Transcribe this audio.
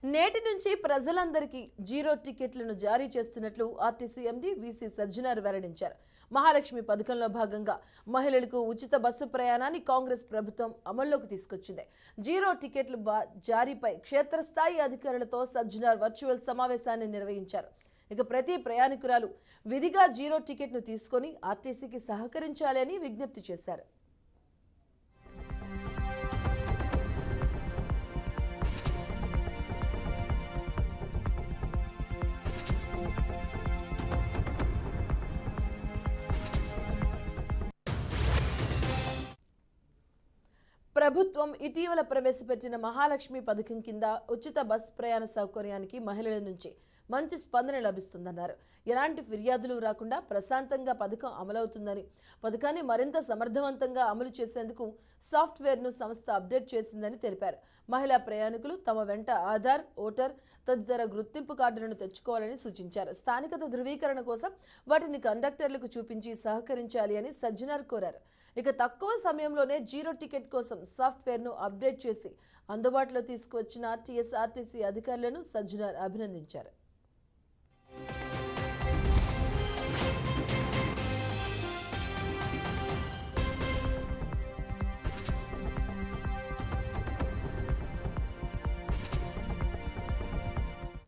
నేటి నుంచి ప్రజలందరికీ జీరో టికెట్లను జారీ చేస్తున్నట్లు ఆర్టీసీ ఎండీ వీసీ సజ్జనార్ వెల్లడించారు. మహాలక్ష్మి పథకంలో భాగంగా మహిళలకు ఉచిత బస్సు ప్రయాణాన్ని కాంగ్రెస్ ప్రభుత్వం అమల్లోకి తీసుకొచ్చింది. జీరో టికెట్లు జారీపై క్షేత్రస్థాయి అధికారులతో సజ్జనార్ వర్చువల్ సమావేశాన్ని నిర్వహించారు. ఇక ప్రతి ప్రయాణికురాలు విధిగా జీరో టికెట్ను తీసుకొని ఆర్టీసీకి సహకరించాలని విజ్ఞప్తి చేశారు. ప్రభుత్వం ఇటీవల ప్రవేశపెట్టిన మహాలక్ష్మి పథకం కింద ఉచిత బస్ ప్రయాణ సౌకర్యానికి మహిళల నుంచి మంచి స్పందన లభిస్తుందన్నారు. ఎలాంటి ఫిర్యాదులు రాకుండా ప్రశాంతంగా పథకం అమలవుతుందని, పథకాన్ని మరింత సమర్థవంతంగా అమలు చేసేందుకు సాఫ్ట్వేర్ను సంస్థ అప్డేట్ చేసిందని తెలిపారు. మహిళా ప్రయాణికులు తమ వెంట ఆధార్, ఓటర్ తదితర గుర్తింపు కార్డులను తెచ్చుకోవాలని సూచించారు. స్థానికత ధృవీకరణ కోసం వాటిని కండక్టర్లకు చూపించి సహకరించాలి అని సజ్జనార్ కోరారు. ఇక తక్కువ సమయంలోనే జీరో టికెట్ కోసం సాఫ్ట్వేర్ను అప్డేట్ చేసి అందుబాటులో తీసుకువచ్చిన టీఎస్ఆర్టీసీ అధికారులను సజ్జనార్ అభినందించారు.